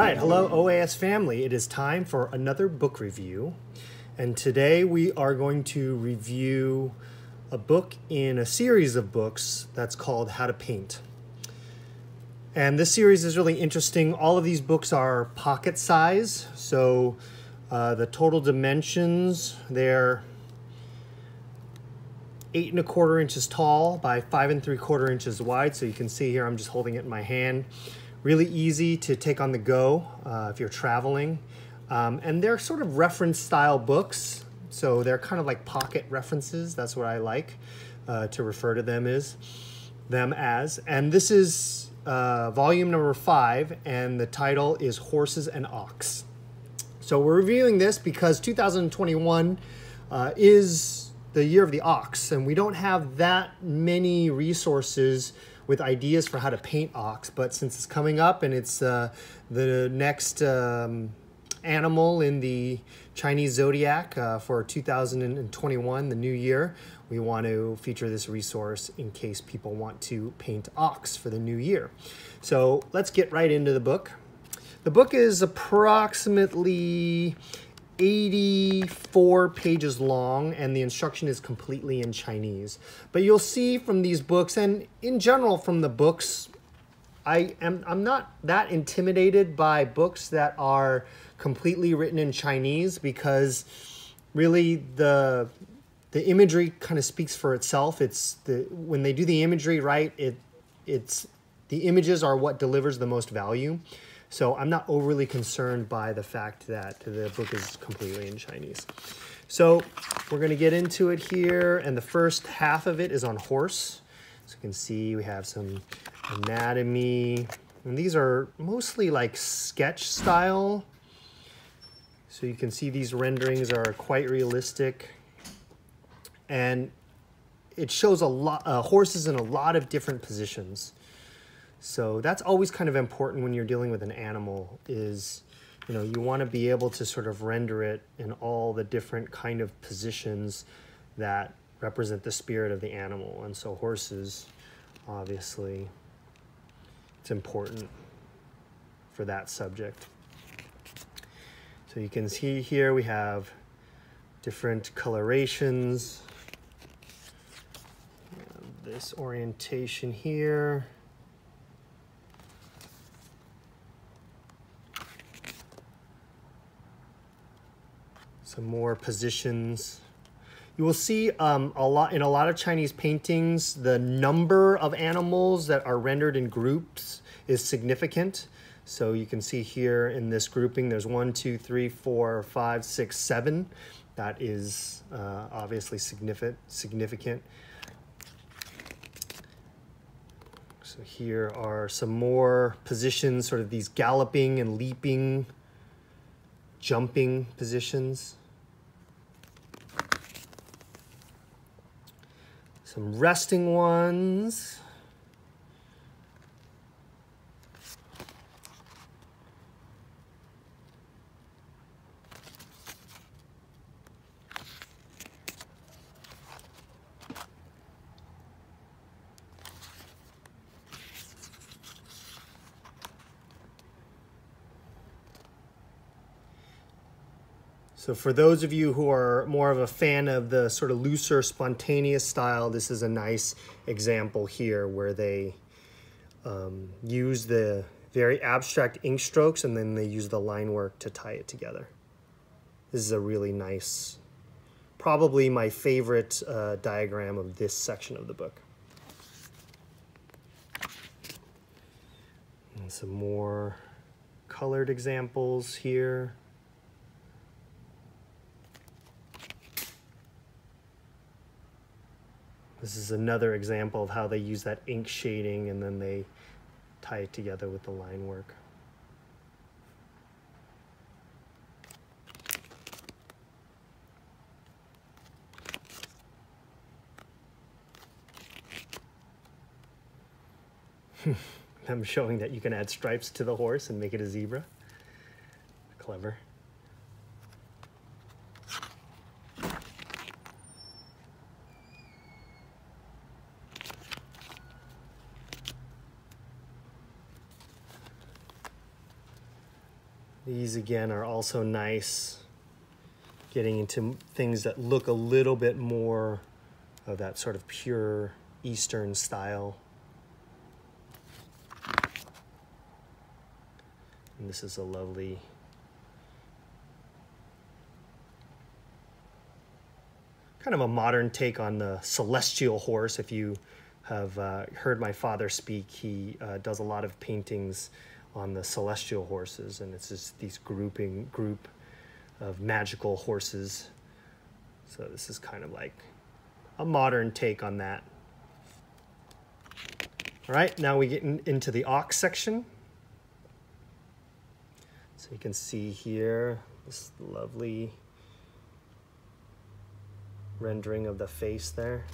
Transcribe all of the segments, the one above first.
right, hello OAS family. It is time for another book review. And today we are going to review a book in a series of books that's called How to Paint. And this series is really interesting. All of these books are pocket size. So the total dimensions, they're 8 1/4 inches tall by 5 3/4 inches wide. So you can see here, I'm just holding it in my hand. Really easy to take on the go if you're traveling. And they're sort of reference style books. So they're kind of like pocket references. That's what I like to refer to them as. And this is volume number 5, and the title is Horses and Ox. So we're reviewing this because 2021 is the year of the ox, and we don't have that many resources with ideas for how to paint ox, but since it's coming up and it's the next animal in the Chinese zodiac for 2021, the new year, we want to feature this resource in case people want to paint ox for the new year. So let's get right into the book. The book is approximately 84 pages long, and the instruction is completely in Chinese. But you'll see from these books, and in general from the books, I'm not that intimidated by books that are completely written in Chinese, because really the imagery kind of speaks for itself. When they do the imagery right, the images are what delivers the most value. So I'm not overly concerned by the fact that the book is completely in Chinese. So we're going to get into it here, and the first half of it is on horse. So you can see we have some anatomy, and these are mostly like sketch style. So you can see these renderings are quite realistic, and it shows a lot horses in a lot of different positions. So that's always kind of important when you're dealing with an animal, is, you know, you want to be able to sort of render it in all the different kind of positions that represent the spirit of the animal. And so horses, obviously, it's important for that subject. So you can see here we have different colorations. This orientation here. Some more positions. You will see in a lot of Chinese paintings, the number of animals that are rendered in groups is significant. So you can see here in this grouping, there's 1, 2, 3, 4, 5, 6, 7. That is obviously significant. So here are some more positions, sort of these galloping and leaping, jumping positions. Some resting ones. So for those of you who are more of a fan of the sort of looser, spontaneous style, this is a nice example here where they use the very abstract ink strokes and then they use the line work to tie it together. This is a really nice, probably my favorite diagram of this section of the book. And some more colored examples here. This is another example of how they use that ink shading and then they tie it together with the line work. I'm showing that you can add stripes to the horse and make it a zebra. Clever. These again are also nice, getting into things that look a little bit more of that sort of pure Eastern style. And this is a lovely kind of a modern take on the celestial horse. If you have heard my father speak, he does a lot of paintings on the celestial horses, and it's just these group of magical horses. So this is kind of like a modern take on that. All right, now we get into the ox section. So you can see here this lovely rendering of the face there.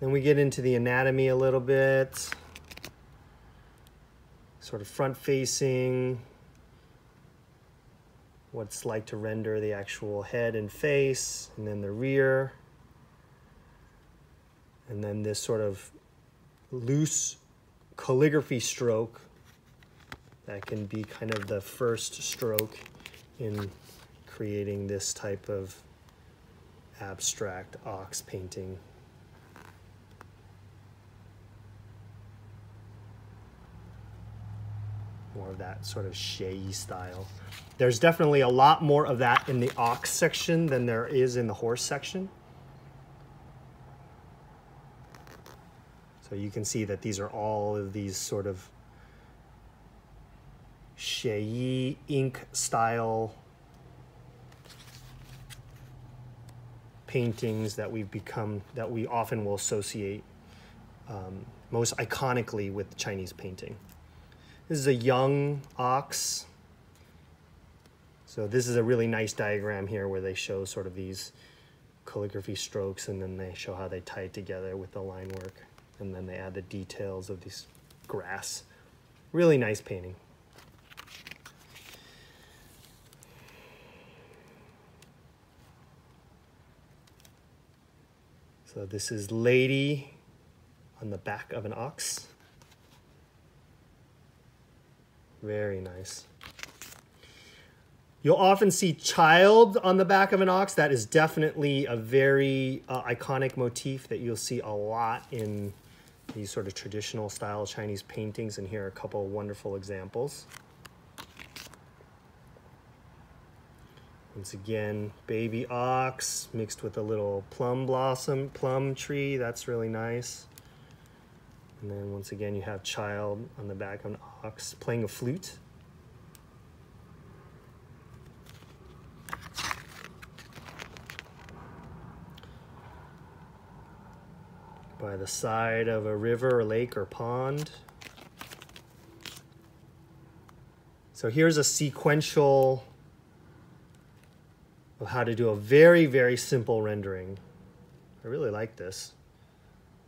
Then we get into the anatomy a little bit. Sort of front facing, what it's like to render the actual head and face, and then the rear. And then this sort of loose calligraphy stroke that can be kind of the first stroke in creating this type of abstract ox painting. More of that sort of shea style. There's definitely a lot more of that in the ox section than there is in the horse section. So you can see that these are all of these sort of shea ink style paintings that we often will associate most iconically with Chinese painting. This is a young ox. So this is a really nice diagram here where they show sort of these calligraphy strokes, and then they show how they tie it together with the line work. And then they add the details of these grass. Really nice painting. So this is Lady on the back of an ox. Very nice. You'll often see child on the back of an ox. That is definitely a very iconic motif that you'll see a lot in these sort of traditional style Chinese paintings. And here are a couple of wonderful examples. Once again, baby ox mixed with a little plum tree. That's really nice. And then once again, you have child on the back of an ox playing a flute. By the side of a river or lake or pond. So here's a sequential of how to do a very, very simple rendering. I really like this.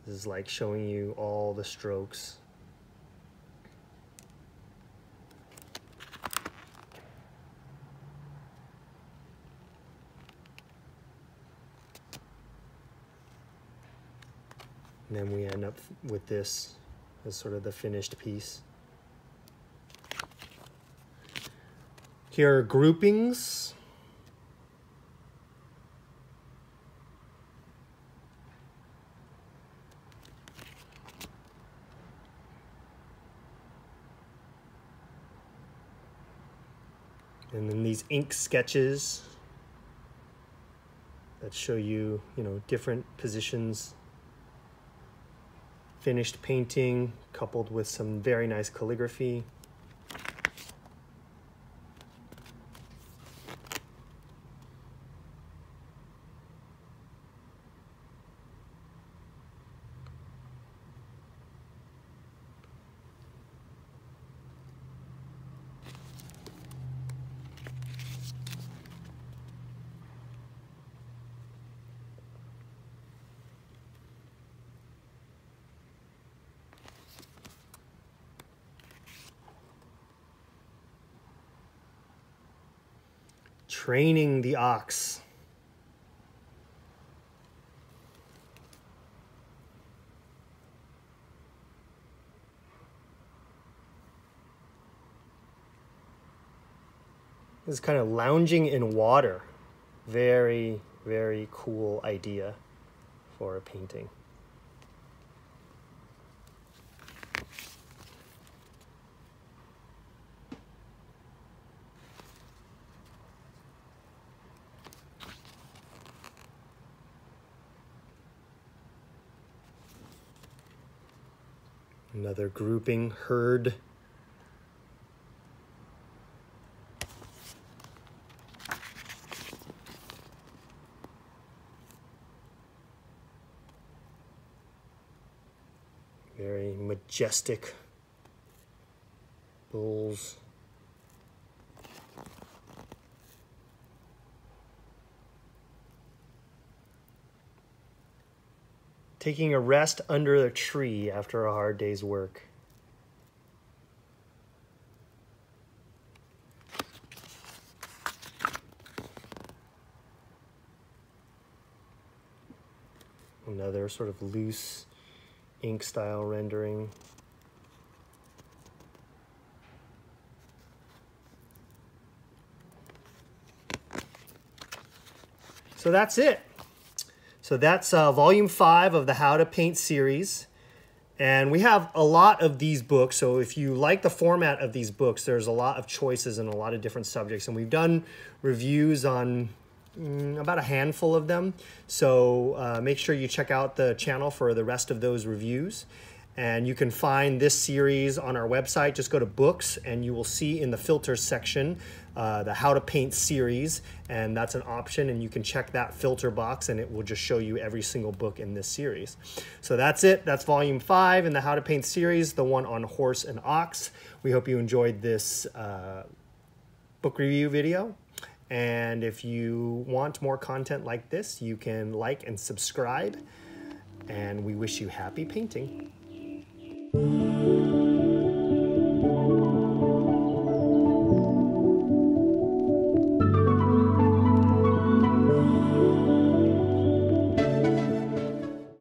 This is like showing you all the strokes. And then we end up with this as sort of the finished piece. Here are groupings. And then these ink sketches that show you, different positions. Finished painting coupled with some very nice calligraphy. Training the ox. is kind of lounging in water. Very, very cool idea for a painting. Another grouping, herd. Very majestic bulls. Taking a rest under a tree after a hard day's work. Another sort of loose ink style rendering. So that's it. So that's volume 5 of the How to Paint series. And we have a lot of these books. So if you like the format of these books, there's a lot of choices and a lot of different subjects. And we've done reviews on about a handful of them. So make sure you check out the channel for the rest of those reviews. And you can find this series on our website. Just go to books and you will see in the filters section the How to Paint series, and that's an option, and you can check that filter box and it will just show you every single book in this series. So that's it. That's volume 5 in the How to Paint series, the one on horse and ox. We hope you enjoyed this book review video. And if you want more content like this, you can like and subscribe. And we wish you happy painting.